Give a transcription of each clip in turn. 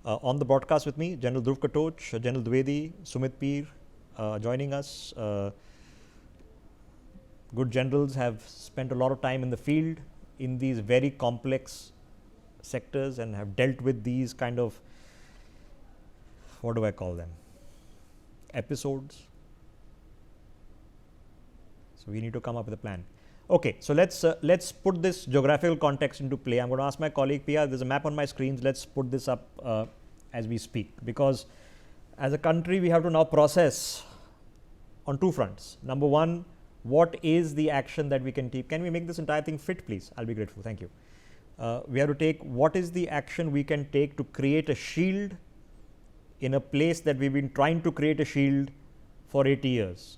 On the broadcast with me, General Dhruv Katoch, General Dwivedi, Sumit Peer joining us. Good generals have spent a lot of time in the field in these very complex sectors and have dealt with these kind of, what do I call them, episodes. So we need to come up with a plan. Okay, so let's put this geographical context into play. I'm going to ask my colleague Pia. There's a map on my screens. Let's put this up as we speak, because as a country we have to now process on two fronts. Number one, what is the action that we can take? Can we make this entire thing fit, please? I'll be grateful. Thank you. We have to take what is the action we can take to create a shield in a place that we've been trying to create a shield for 80 years.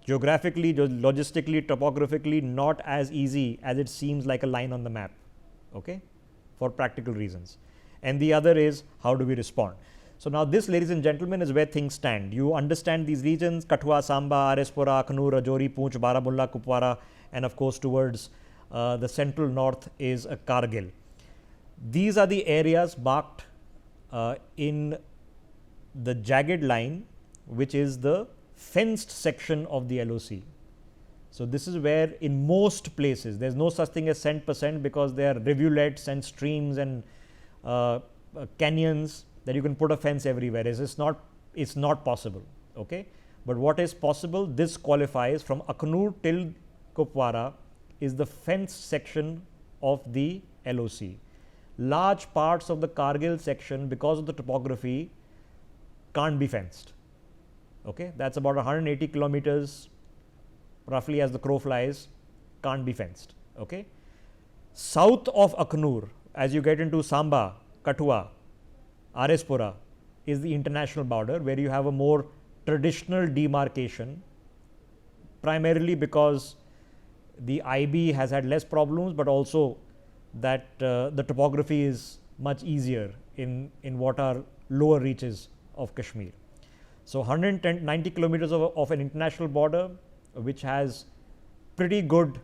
Geographically, logistically, topographically, not as easy as it seems like a line on the map, okay, for practical reasons. And the other is, how do we respond? So now this, ladies and gentlemen, is where things stand. You understand these regions: Kathua, Samba, Arespora, Akhnur, Rajouri, Poonch, Baramulla, Kupwara, and of course towards the central north is Kargil. These are the areas marked in the jagged line, which is the fenced section of the LOC. So this is where in most places there's no such thing as %, because there are rivulets and streams and canyons that you can put a fence everywhere. It's not possible, okay. But what is possible, this qualifies from Akhnur till Kupwara is the fenced section of the LOC. Large parts of the Kargil section, because of the topography, can't be fenced. Okay, that's about 180 kilometers, roughly as the crow flies, can't be fenced. Okay, south of Akhnur, as you get into Samba, Kathua, Arespora, is the international border, where you have a more traditional demarcation, primarily because the IB has had less problems, but also that the topography is much easier in what are lower reaches of Kashmir. So 190 kilometers of an international border, which has pretty good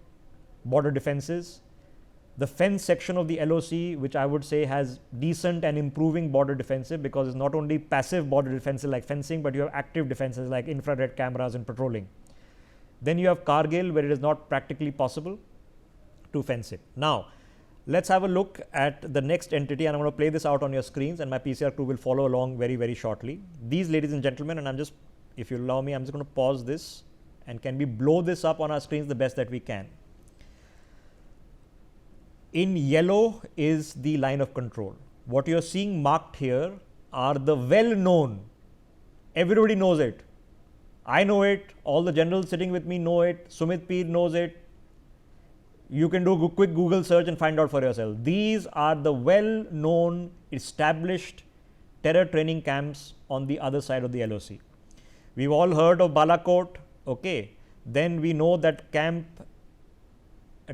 border defenses. The fence section of the LOC, which I would say has decent and improving border defensive, because it's not only passive border defensive like fencing, but you have active defenses like infrared cameras and patrolling. Then you have Kargil, where it is not practically possible to fence it. Now, let's have a look at the next entity, and I'm going to play this out on your screens, and my PCR crew will follow along very, very shortly. These, ladies and gentlemen, and I'm just, if you allow me, I'm just going to pause this, and can we blow this up on our screens the best that we can. In yellow is the line of control. What you're seeing marked here are the well-known, everybody knows it. I know it, all the generals sitting with me know it, Sumit Peer knows it. You can do a quick Google search and find out for yourself. These are the well-known, established terror training camps on the other side of the LOC. We've all heard of Balakot, okay. Then we know that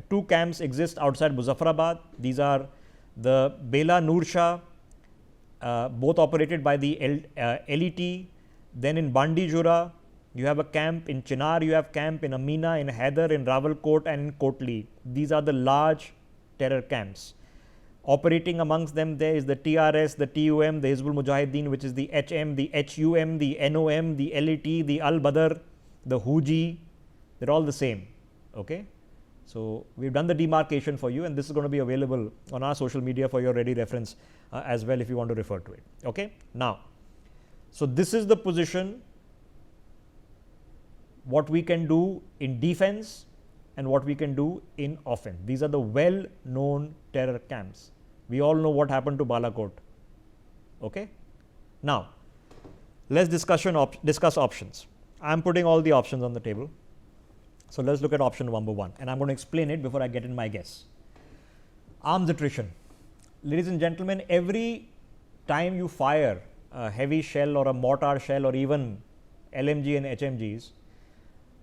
two camps exist outside Muzaffarabad. These are the Bela Nur Shah, both operated by the LET. Then in Bandijura, you have a camp. In Chinar, you have camp. In Amina, in Haider, in Rawalkot, and in Kotli. These are the large terror camps. Operating amongst them, there is the TRS, the TUM, the Hizbul Mujahideen, which is the HM, the HUM, the NOM, the LET, the Al Badr, the Huji. They're all the same. Okay. So we've done the demarcation for you, and this is going to be available on our social media for your ready reference as well, if you want to refer to it. Okay. Now, so this is the position, what we can do in defense and what we can do in offense. These are the well-known terror camps. We all know what happened to Balakot. Okay. Now, let's discuss options. I'm putting all the options on the table. So let's look at option number one, and I'm going to explain it before I get in my guess. Arms attrition. Ladies and gentlemen, every time you fire a heavy shell or a mortar shell or even LMG and HMGs,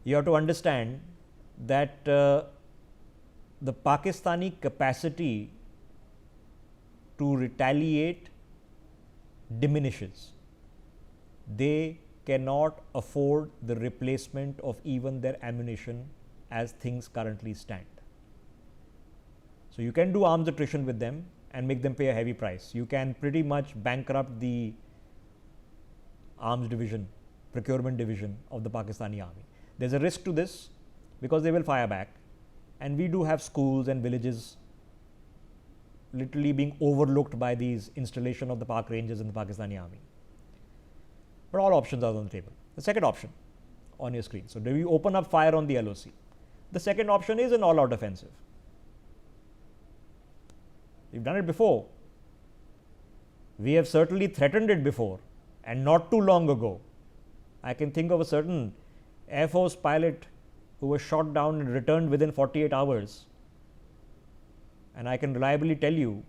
you have to understand that the Pakistani capacity to retaliate diminishes. They cannot afford the replacement of even their ammunition as things currently stand. So you can do arms attrition with them, and make them pay a heavy price. You can pretty much bankrupt the arms division, procurement division of the Pakistani army. There's a risk to this because they will fire back, and we do have schools and villages literally being overlooked by these installation of the Pak Rangers in the Pakistani army. But all options are on the table. The second option on your screen. So, do we open up fire on the LOC? The second option is an all-out offensive. We've done it before. We have certainly threatened it before, and not too long ago. I can think of a certain Air Force pilot who was shot down and returned within 48 hours. And I can reliably tell you,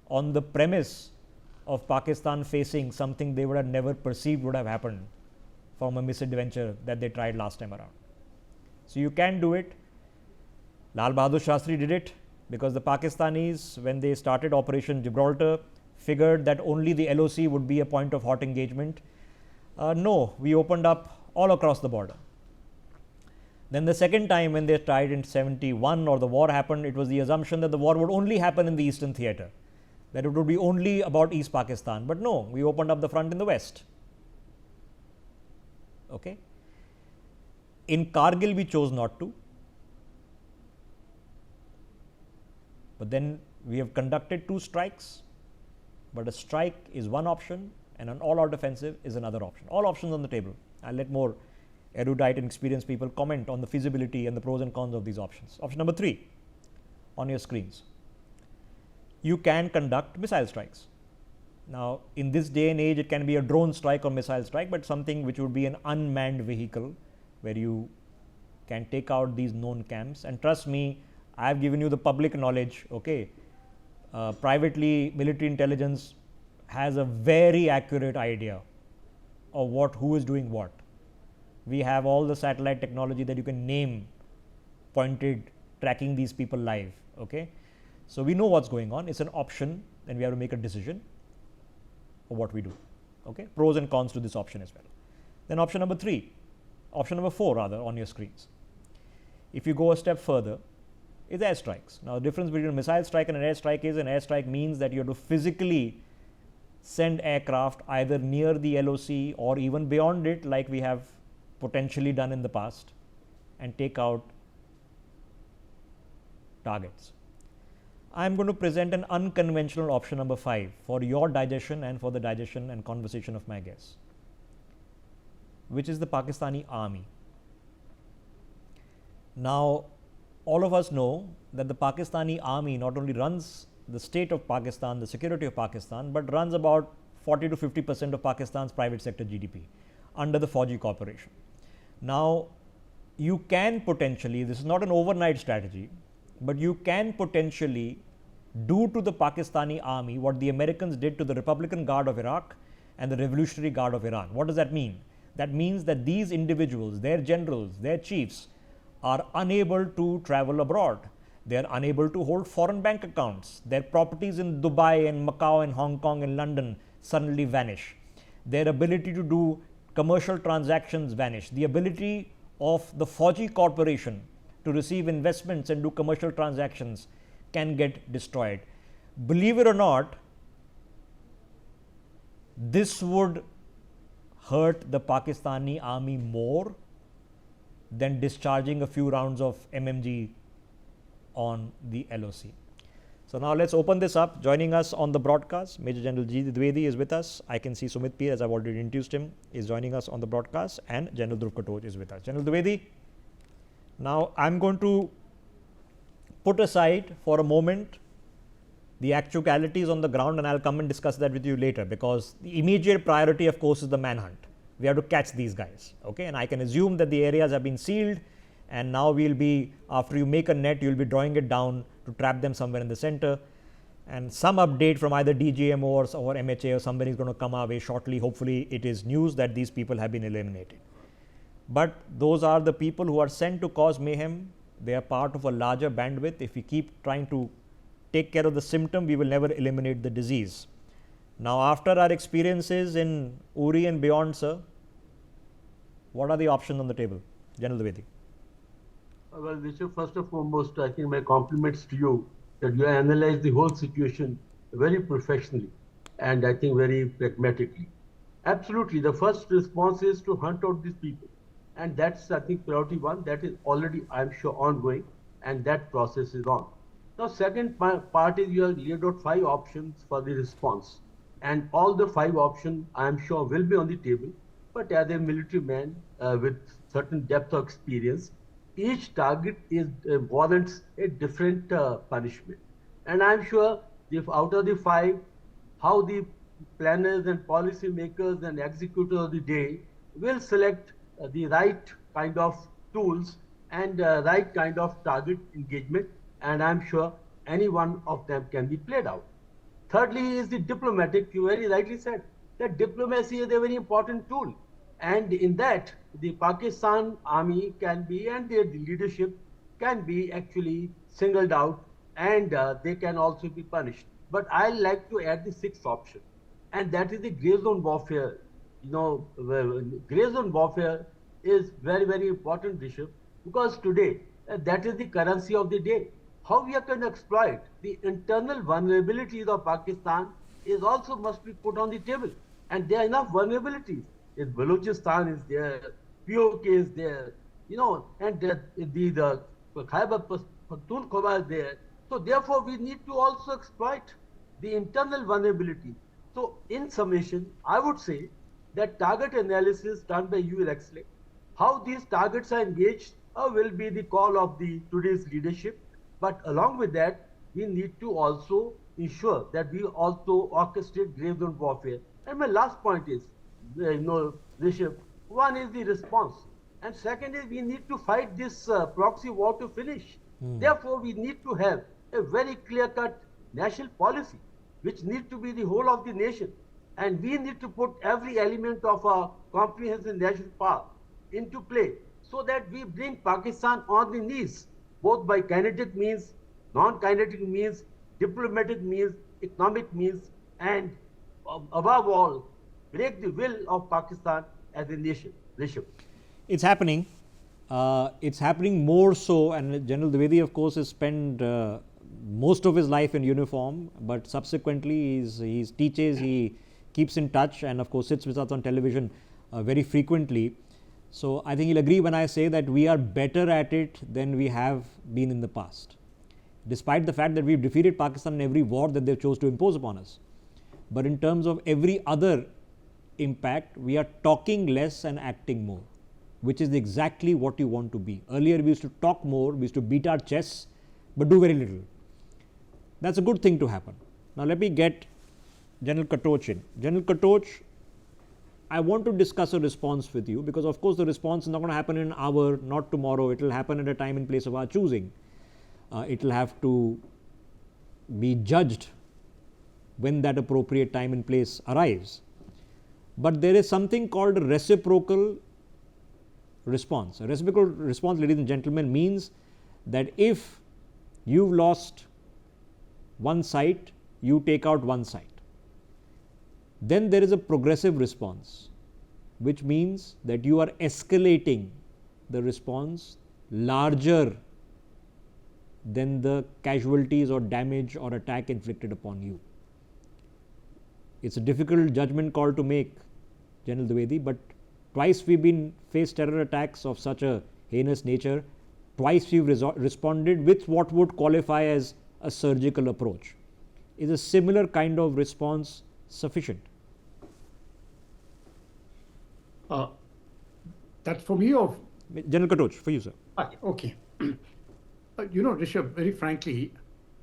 on the premise of Pakistan facing something they would have never perceived would have happened from a misadventure that they tried last time around. So, you can do it. Lal Bahadur Shastri did it because the Pakistanis, when they started Operation Gibraltar, figured that only the LOC would be a point of hot engagement. No, we opened up all across the border. Then the second time when they tried in 71 or the war happened, it was the assumption that the war would only happen in the eastern theatre, that it would be only about East Pakistan. But no, we opened up the front in the west. Okay. In Kargil, we chose not to. But then we have conducted 2 strikes. But a strike is one option and an all-out offensive is another option. All options on the table. I'll let more erudite and experienced people comment on the feasibility and the pros and cons of these options. Option number 3 on your screens. You can conduct missile strikes. Now, in this day and age, it can be a drone strike or missile strike, but something which would be an unmanned vehicle where you can take out these known camps. And trust me, I have given you the public knowledge. Okay, privately, military intelligence has a very accurate idea of who is doing what. We have all the satellite technology that you can name, pointed, tracking these people live. Okay, so we know what's going on. It's an option, and we have to make a decision of what we do. Okay, pros and cons to this option as well. Then option number 4 rather on your screens. If you go a step further, is airstrikes. Now, the difference between a missile strike and an airstrike is an airstrike means that you have to physically send aircraft either near the LOC or even beyond it, like we have potentially done in the past, and take out targets. I am going to present an unconventional option number 5 for your digestion and for the digestion and conversation of my guests, which is the Pakistani army. Now, all of us know that the Pakistani army not only runs the state of Pakistan, the security of Pakistan, but runs about 40 to 50% of Pakistan's private sector GDP under the Fauji Corporation. Now, you can potentially, this is not an overnight strategy, but you can potentially do to the Pakistani army what the Americans did to the Republican Guard of Iraq and the Revolutionary Guard of Iran. What does that mean? That means that these individuals, their generals, their chiefs, are unable to travel abroad. They are unable to hold foreign bank accounts. Their properties in Dubai and Macau and Hong Kong and London suddenly vanish. Their ability to do commercial transactions vanish. The ability of the Fauji Corporation to receive investments and do commercial transactions can get destroyed. Believe it or not, this would hurt the Pakistani army more than discharging a few rounds of MMG on the LOC. So now let's open this up. Joining us on the broadcast, Major General G. Dwivedi is with us. I can see Sumit Peer, as I've already introduced him, is joining us on the broadcast, and General Dhruv Katoj is with us. General Dwivedi, now I'm going to put aside for a moment the actualities on the ground, and I'll come and discuss that with you later, because the immediate priority, of course, is the manhunt. We have to catch these guys. Okay, and I can assume that the areas have been sealed, and now we'll be, after you make a net, you'll be drawing it down to trap them somewhere in the center, and some update from either DGMO or MHA or somebody is going to come our way shortly. Hopefully it is news that these people have been eliminated. But those are the people who are sent to cause mayhem. They are part of a larger bandwidth. If we keep trying to take care of the symptom, we will never eliminate the disease. Now, after our experiences in Uri and beyond, sir, what are the options on the table? General Dwivedi. Well, Vishu, first and foremost, I think my compliments to you that you analyzed the whole situation very professionally and I think very pragmatically. Absolutely, the first response is to hunt out these people, and that's I think priority one. That is already I'm sure ongoing, and that process is on. Now, second part is you have laid out five options for the response, and all the five options I'm sure will be on the table. But as a military man with certain depth of experience, each target is warrants a different punishment, and I'm sure if out of the five, how the planners and policy makers and executors of the day will select the right kind of tools and right kind of target engagement, and I'm sure any one of them can be played out. Thirdly is the diplomatic. You very rightly said that diplomacy is a very important tool, and in that the Pakistan army can be and their leadership can be actually singled out, and they can also be punished. But I like to add the sixth option, and that is the gray zone warfare. Gray zone warfare is very, very important, Rishabh, because today that is the currency of the day. How we are going to exploit the internal vulnerabilities of Pakistan is also must be put on the table, and there are enough vulnerabilities. Is Balochistan is there, POK is there, and the Khyber Pakhtunkhwa is there. So therefore, we need to also exploit the internal vulnerability. So in summation, I would say that target analysis done by you will excellent. How these targets are engaged will be the call of the today's leadership. But along with that, we need to also ensure that we also orchestrate grave zone warfare. And my last point is, Rishabh, one is the response. And second is we need to fight this proxy war to finish. Therefore, we need to have a very clear-cut national policy, which needs to be the whole of the nation. And we need to put every element of our comprehensive national power into play so that we bring Pakistan on the knees, both by kinetic means, non-kinetic means, diplomatic means, economic means, and above all, break the will of Pakistan as a nation. Rishabh. It's happening. It's happening more so, and General Dwivedi, of course, has spent most of his life in uniform, but subsequently he teaches, he keeps in touch, and of course sits with us on television very frequently. So I think he'll agree when I say that we are better at it than we have been in the past, despite the fact that we've defeated Pakistan in every war that they chose to impose upon us. But in terms of every other impact, we are talking less and acting more, which is exactly what you want to be. Earlier we used to talk more, we used to beat our chests, but do very little. That's a good thing to happen. Now let me get General Katoch in. General Katoch, I want to discuss a response with you, because of course the response is not going to happen in an hour, not tomorrow. It will happen at a time and place of our choosing. It will have to be judged when that appropriate time and place arrives. But there is something called a reciprocal response. A reciprocal response, ladies and gentlemen, means that if you've lost one site, you take out one site. Then there is a progressive response, which means that you are escalating the response larger than the casualties or damage or attack inflicted upon you. It's a difficult judgment call to make, General Dwivedi, but twice we've been faced terror attacks of such a heinous nature. Twice we've responded with what would qualify as a surgical approach. Is a similar kind of response sufficient? That's for me or? General Katoch, for you, sir. Okay. Rishabh, very frankly,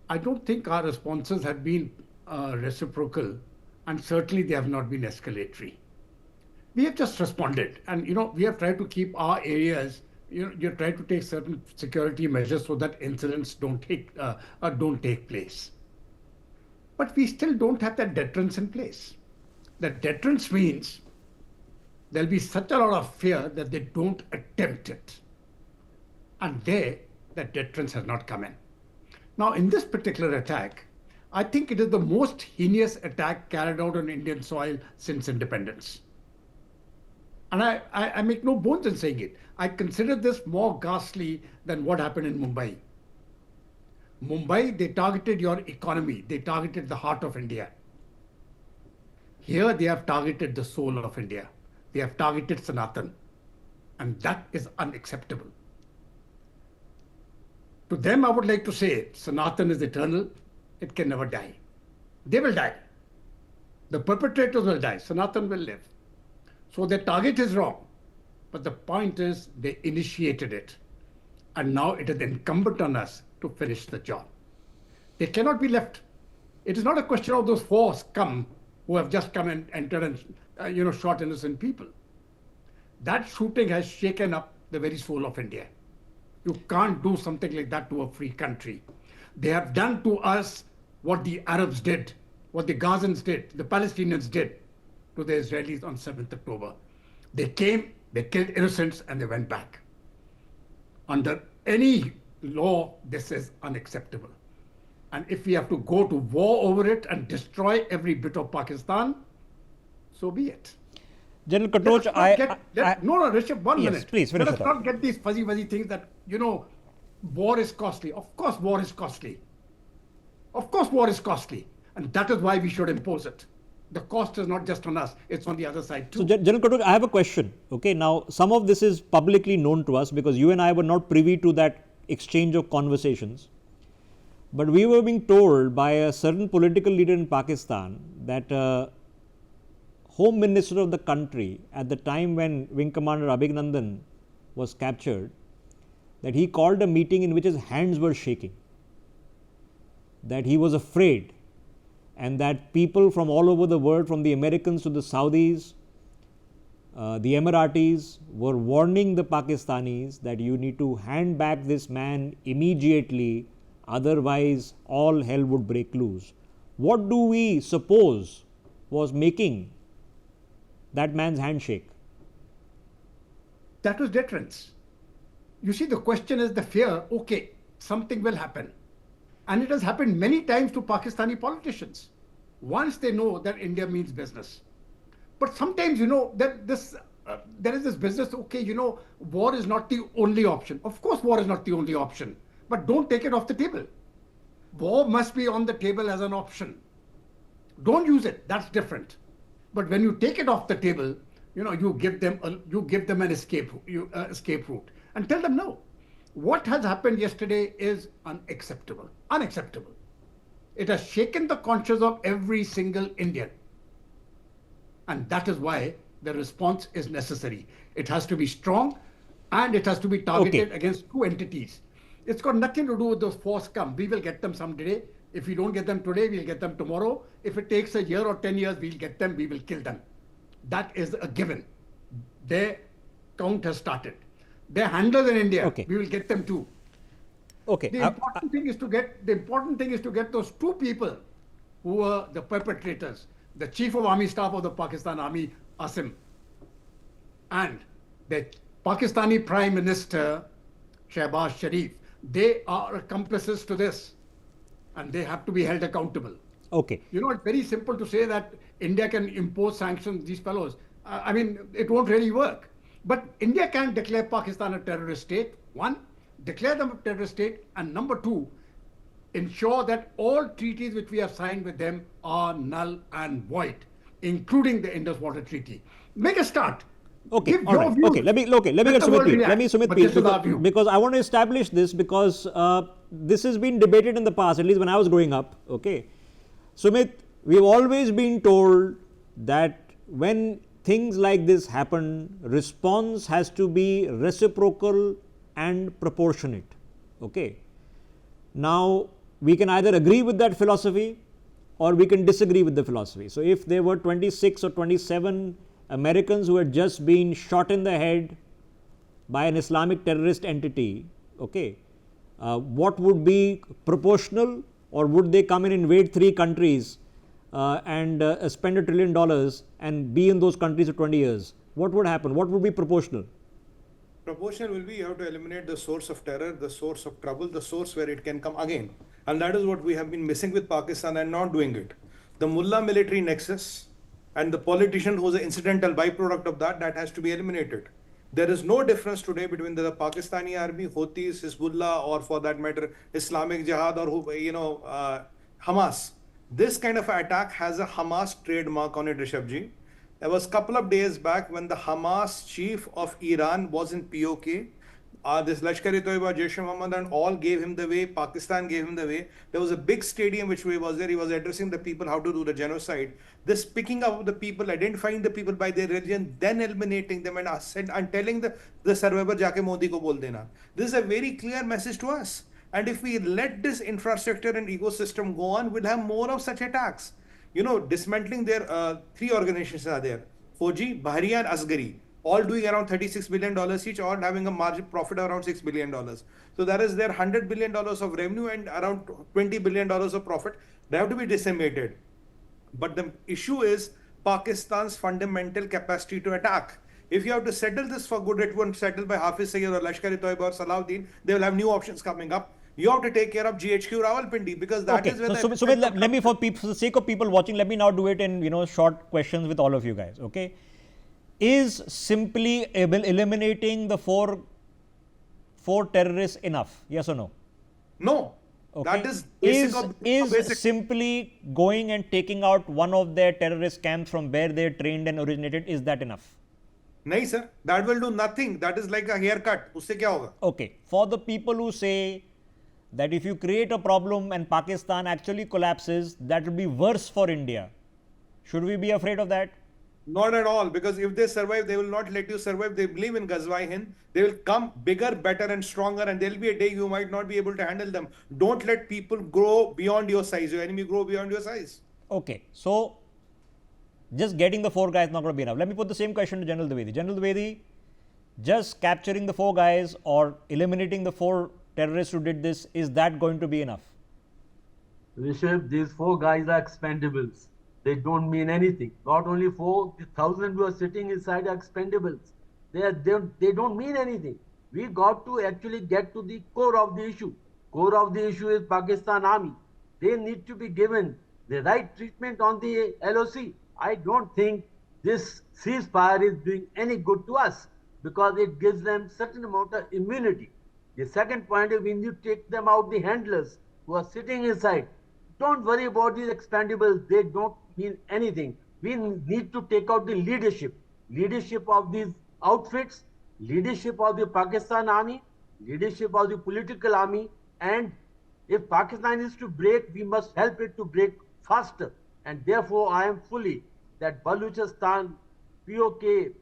I don't think our responses have been reciprocal, and certainly they have not been escalatory. We have just responded, and we have tried to keep our areas. You try to take certain security measures so that incidents don't take place. But we still don't have that deterrence in place. That deterrence means there'll be such a lot of fear that they don't attempt it. And there, that deterrence has not come in. Now, in this particular attack, I think it is the most heinous attack carried out on Indian soil since independence. And I make no bones in saying it. I consider this more ghastly than what happened in Mumbai. Mumbai, they targeted your economy. They targeted the heart of India. Here, they have targeted the soul of India. They have targeted Sanatan. And that is unacceptable. To them, I would like to say, Sanatan is eternal. It can never die. They will die. The perpetrators will die. Sanatan will live. So their target is wrong. But the point is, they initiated it. And now it is incumbent on us to finish the job. They cannot be left. It is not a question of those four scum who have just come and entered and shot innocent people. That shooting has shaken up the very soul of India. You can't do something like that to a free country. They have done to us what the Arabs did, what the Gazans did, the Palestinians did to the Israelis on 7th October. They came, they killed innocents, and they went back. Under any law, this is unacceptable. And if we have to go to war over it and destroy every bit of Pakistan, so be it. General Katoch, No, Rishabh, one yes, minute. Please finish. Let us not get these fuzzy things that, war is costly. Of course, war is costly. Of course, war is costly. And that is why we should impose it. The cost is not just on us, it's on the other side too. So, General Katoch, I have a question. Okay, now some of this is publicly known to us because you and I were not privy to that exchange of conversations. But we were being told by a certain political leader in Pakistan that Home Minister of the country at the time when Wing Commander Abhinandan was captured, that he called a meeting in which his hands were shaking, that he was afraid, and that people from all over the world, from the Americans to the Saudis, the Emiratis, were warning the Pakistanis that you need to hand back this man immediately, otherwise all hell would break loose. What do we suppose was making that man's handshake? That was deterrence. You see, the question is the fear, okay, something will happen. And it has happened many times to Pakistani politicians. Once they know that India means business. But sometimes, there is this business, okay, war is not the only option. Of course, war is not the only option. But don't take it off the table. War must be on the table as an option. Don't use it. That's different. But when you take it off the table, you give them an escape route and tell them no. What has happened yesterday is unacceptable. Unacceptable. It has shaken the conscience of every single Indian. And that is why the response is necessary. It has to be strong and it has to be targeted against two entities. It's got nothing to do with those four scum. We will get them someday. If we don't get them today, we'll get them tomorrow. If it takes a year or 10 years, we'll get them, we will kill them. That is a given. Their count has started. They're handlers in India. We will get them too. The important thing is to get those two people who were the perpetrators, the Chief of Army Staff of the Pakistan Army, Asim, and the Pakistani Prime Minister, Shehbaz Sharif. They are accomplices to this, and they have to be held accountable. It's very simple to say that India can impose sanctions, these fellows. It won't really work. But India can declare Pakistan a terrorist state, one, declare them a terrorist state, and number two, ensure that all treaties which we have signed with them are null and void, including the Indus Water Treaty. Make a start. Let me get Sumit Peel, because I want to establish this, because this has been debated in the past, at least when I was growing up. Sumit, we've always been told that when things like this happen, response has to be reciprocal and proportionate. Now, we can either agree with that philosophy or we can disagree with the philosophy. So, if there were 26 or 27 Americans who had just been shot in the head by an Islamic terrorist entity, what would be proportional, or would they come and invade 3 countries and spend $1 trillion and be in those countries for 20 years? What would happen? What would be proportional? Proportional will be you have to eliminate the source of terror, the source of trouble, the source where it can come again. And that is what we have been missing with Pakistan and not doing it. The mullah military nexus and the politician who is an incidental byproduct of that has to be eliminated. There is no difference today between the Pakistani army, Houthis, Hezbollah, or for that matter, Islamic Jihad, or Hamas. This kind of attack has a Hamas trademark on it, Rishabhji. There was a couple of days back when the Hamas chief of Iran was in POK. This Lashkar-e-Toiba, Jaish-e-Mohammed and all gave him the way. Pakistan gave him the way. There was a big stadium which he was there. He was addressing the people how to do the genocide. This picking up of the people, identifying the people by their religion, then eliminating them and telling the survivor, Jaake Modi ko bol dena. This is a very clear message to us. And if we let this infrastructure and ecosystem go on, we'll have more of such attacks. Dismantling their three organizations are there. Fauji, Bahriya and Asgari. All doing around $36 billion each, all having a margin profit of around $6 billion. So that is their $100 billion of revenue and around $20 billion of profit. They have to be decimated. But the issue is Pakistan's fundamental capacity to attack. If you have to settle this for good, it won't settle by Hafiz Sayyid or Lashkar-e-Toiba or Salahuddin. They will have new options coming up. You have to take care of GHQ Rawalpindi because that is where so let me, for the sake of people watching, let me now do it in short questions with all of you guys. Okay. Is simply eliminating the four terrorists enough? Yes or no? No. Okay. That is basic. Simply going and taking out one of their terrorist camps from where they trained and originated, is that enough? No, sir. That will do nothing. That is like a haircut. Usse kya hoga? Okay. For the people who say that if you create a problem and Pakistan actually collapses, that will be worse for India. Should we be afraid of that? Not at all, because if they survive, they will not let you survive. They believe in Ghazwa Hind. They will come bigger, better and stronger, and there will be a day you might not be able to handle them. Don't let people grow beyond your size, your enemy grow beyond your size. Okay, so just getting the four guys not going to be enough. Let me put the same question to General Dwivedi. General Dwivedi, just capturing the four guys or eliminating the four terrorists who did this, is that going to be enough? Rishabh, these four guys are expendables. They don't mean anything. Not only four, the 1,000 who are sitting inside are expendables. They don't mean anything. We got to actually get to the core of the issue. Core of the issue is Pakistan Army. They need to be given the right treatment on the LOC. I don't think this ceasefire is doing any good to us because it gives them certain amount of immunity. The second point is we need to take them out, the handlers who are sitting inside. Don't worry about these expendables. They don't mean anything. We need to take out the leadership of these outfits, leadership of the Pakistan Army, leadership of the political army. And if Pakistan is to break, we must help it to break faster. And therefore, I am fully that Baluchistan, POK,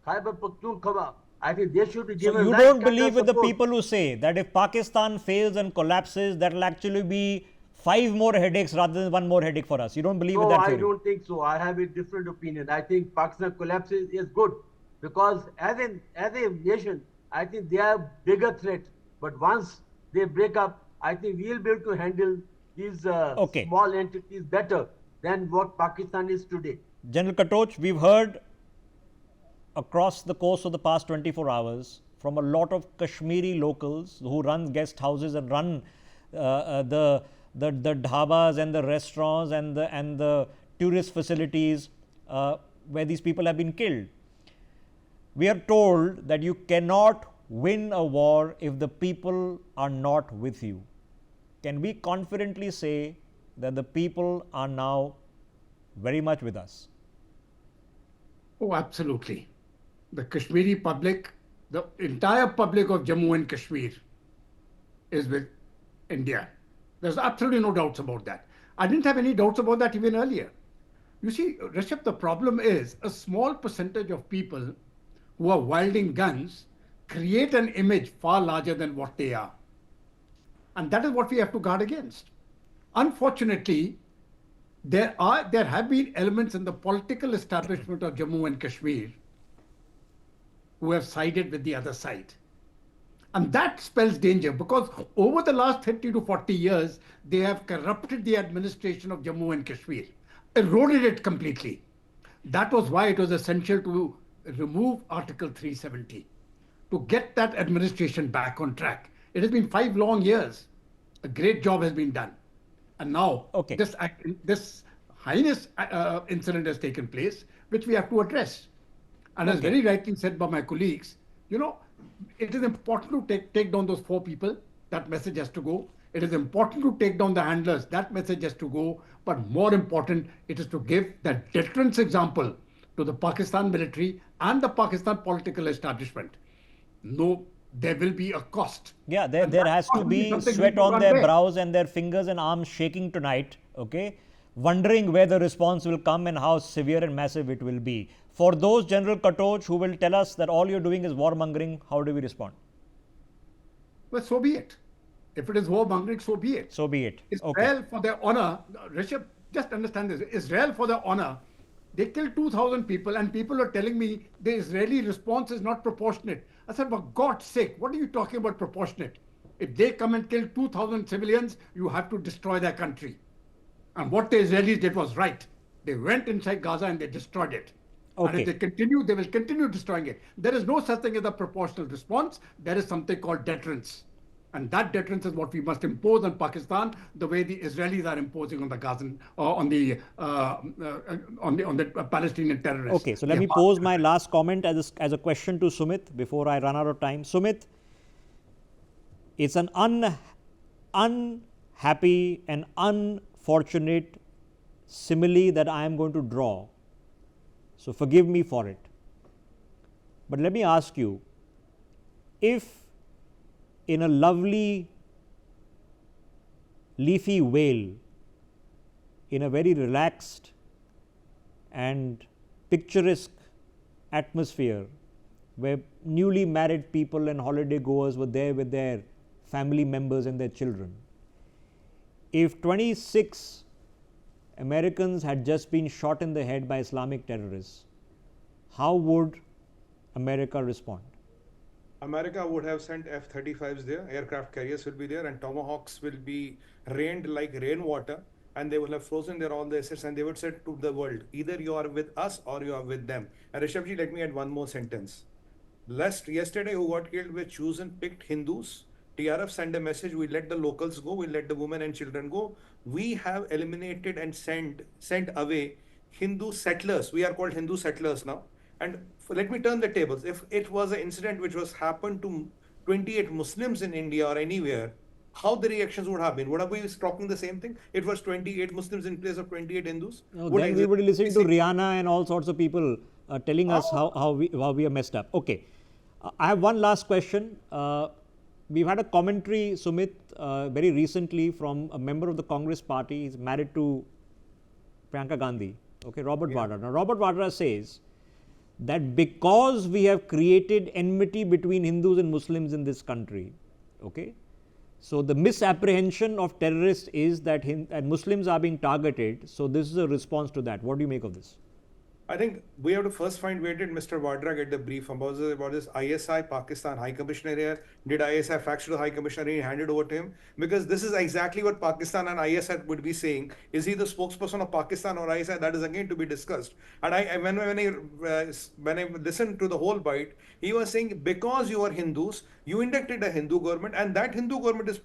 Khyber Pakhtunkhwa, I think they should be given. So you don't believe with the people who say that if Pakistan fails and collapses, that will actually be 5 more headaches rather than 1 more headache for us. You don't believe with that theory? No, I don't think so. I have a different opinion. I think Pakistan collapses is good because as a nation, I think they are a bigger threat. But once they break up, I think we will be able to handle these small entities better than what Pakistan is today. General Katoch, we've heard across the course of the past 24 hours from a lot of Kashmiri locals who run guest houses and run the dhabas and the restaurants and the tourist facilities where these people have been killed. We are told that you cannot win a war if the people are not with you. Can we confidently say that the people are now very much with us? Oh, absolutely. The Kashmiri public, the entire public of Jammu and Kashmir is with India. There's absolutely no doubts about that. I didn't have any doubts about that even earlier. You see, Rishabh, the problem is a small percentage of people who are wielding guns create an image far larger than what they are. And that is what we have to guard against. Unfortunately, there have been elements in the political establishment of Jammu and Kashmir who have sided with the other side. And that spells danger because over the last 30 to 40 years, they have corrupted the administration of Jammu and Kashmir, eroded it completely. That was why it was essential to remove Article 370, to get that administration back on track. It has been 5 long years. A great job has been done. And now this heinous incident has taken place, which we have to address. And as very rightly said by my colleagues, You know, it is important to take down those 4 people. That message has to go. It is important to take down the handlers. That message has to go. But more important, it is to give that deterrence example to the Pakistan military and the Pakistan political establishment. No, there will be a cost. Yeah, And there that has cost to will be be something we sweat do on not their bear. brows and their fingers and arms shaking tonight, okay? Wondering where the response will come and how severe and massive it will be. For those, General Katoj, who will tell us that all you're doing is warmongering, how do we respond? Well, so be it. If it is warmongering, so be it. So be it. Okay. Israel, for their honor, Rishabh, just understand this. Israel, for their honor, they killed 2,000 people, and people are telling me the Israeli response is not proportionate. I said, for God's sake, what are you talking about proportionate? If they come and kill 2,000 civilians, you have to destroy their country. And what the Israelis did was right. They went inside Gaza and they destroyed it. And Okay. if they continue, they will continue destroying it. There is no such thing as a proportional response. There is something called deterrence. And that deterrence is what we must impose on Pakistan, the way the Israelis are imposing on the Gazan, on the Palestinian terrorists. Okay, so let me pose my last comment as a question to Sumit before I run out of time. Sumit, it's an unhappy and unfortunate simile that I am going to draw. So forgive me for it. But let me ask you, if in a lovely leafy vale, in a very relaxed and picturesque atmosphere, where newly married people and holiday goers were there with their family members and their children, if 26 Americans had just been shot in the head by Islamic terrorists, how would America respond? America would have sent F-35s there, aircraft carriers will be there, and Tomahawks will be rained like rainwater, and they will have frozen their all the assets, and they would say to the world, either you are with us or you are with them. And Rishabhji, let me add one more sentence. Yesterday, who got killed were chosen, picked Hindus. TRF sent a message, we let the locals go, we let the women and children go. We have eliminated and sent away Hindu settlers. We are called Hindu settlers now. And let me turn the tables. If it was an incident which was happened to 28 Muslims in India or anywhere, how the reactions would have been? Would have we talking the same thing? It was 28 Muslims in place of 28 Hindus. No, then we would be listening to Rihanna and all sorts of people telling us how we are messed up. Okay, I have one last question. We've had a commentary, Sumit, very recently from a member of the Congress party. He's married to Priyanka Gandhi. Okay, Robert Vadra. Now, Robert Vadra says that because we have created enmity between Hindus and Muslims in this country, okay, so the misapprehension of terrorists is that Muslims are being targeted. So this is a response to that. What do you make of this? I think we have to first find where did Mr. Vadra get the brief about this ISI Pakistan High Commissioner here. Did ISI fax to the High Commissioner and he handed over to him? Because this is exactly what Pakistan and ISI would be saying. Is he the spokesperson of Pakistan or ISI? That is again to be discussed. And when I listened to the whole bite, he was saying because you are Hindus, you inducted a Hindu government, and that Hindu government is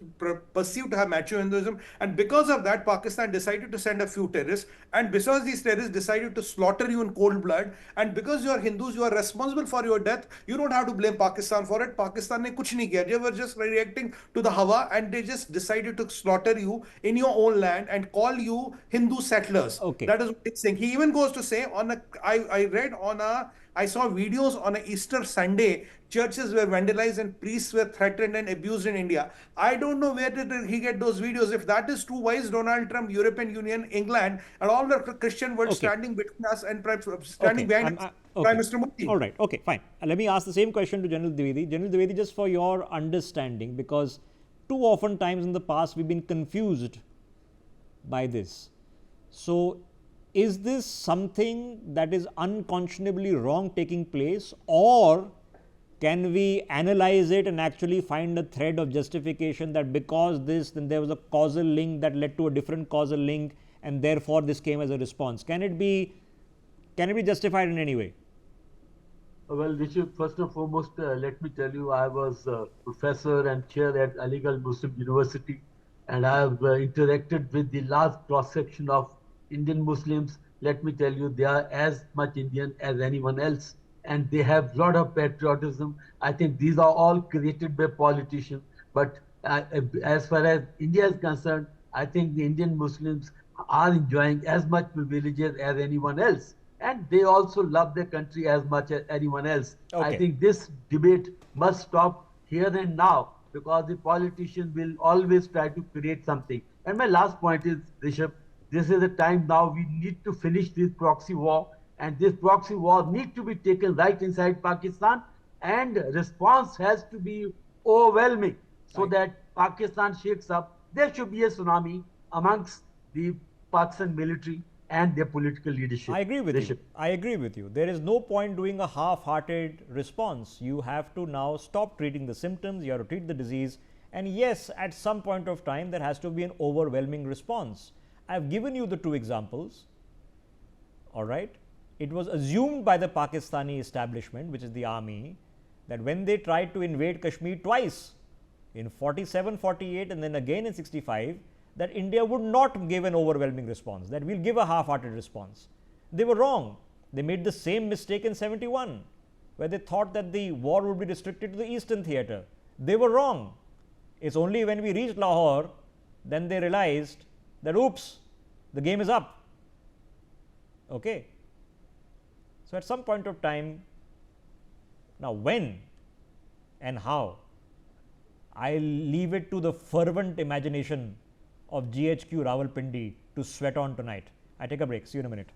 perceived to have macho Hinduism, and because of that, Pakistan decided to send a few terrorists, and because these terrorists decided to slaughter you in cold blood, and because you are Hindus, you are responsible for your death. You don't have to blame Pakistan for it. Pakistan ne kuch nahi kiya. They were just reacting to the hawa, and they just decided to slaughter you in your own land and call you Hindu settlers. Okay. That is what he's saying. He even goes to say I saw videos on an Easter Sunday, churches were vandalized and priests were threatened and abused in India. I don't know where did he get those videos. If that is true, why is Donald Trump, European Union, England, and all the Christian world standing between us and standing behind Prime Minister Modi? All right, okay, fine. Let me ask the same question to General Dwivedi. General Dwivedi, just for your understanding, because too often times in the past we've been confused by this. So, is this something that is unconscionably wrong taking place, or can we analyze it and actually find a thread of justification that because this, then there was a causal link that led to a different causal link, and therefore this came as a response? Can it be justified in any way? Well, Rishabh, first and foremost, let me tell you, I was a professor and chair at Aligarh Muslim University, and I have interacted with the large cross-section of Indian Muslims. Let me tell you, they are as much Indian as anyone else. and they have a lot of patriotism. I think these are all created by politicians. But as far as India is concerned, I think the Indian Muslims are enjoying as much privileges as anyone else. And they also love their country as much as anyone else. I Okay. think this debate must stop here and now, because the politician will always try to create something. And my last point is, Rishabh, this is the time now we need to finish this proxy war, and this proxy war needs to be taken right inside Pakistan, and response has to be overwhelming so Right. that Pakistan shakes up. There should be a tsunami amongst the Pakistan military and their political leadership. I agree with you. Rishabh. I agree with you. There is no point doing a half-hearted response. You have to now stop treating the symptoms, you have to treat the disease. And yes, at some point of time, there has to be an overwhelming response. I've given you the two examples. All right. It was assumed by the Pakistani establishment, which is the army, that when they tried to invade Kashmir twice, in 47, 48, and then again in 65, that India would not give an overwhelming response, that we'll give a half-hearted response. They were wrong. They made the same mistake in 71, where they thought that the war would be restricted to the eastern theatre. They were wrong. It's only when we reached Lahore, then they realized that, oops, the game is up. Okay. So at some point of time, now when and how, I leave it to the fervent imagination of GHQ Rawalpindi to sweat on tonight. I take a break. See you in a minute.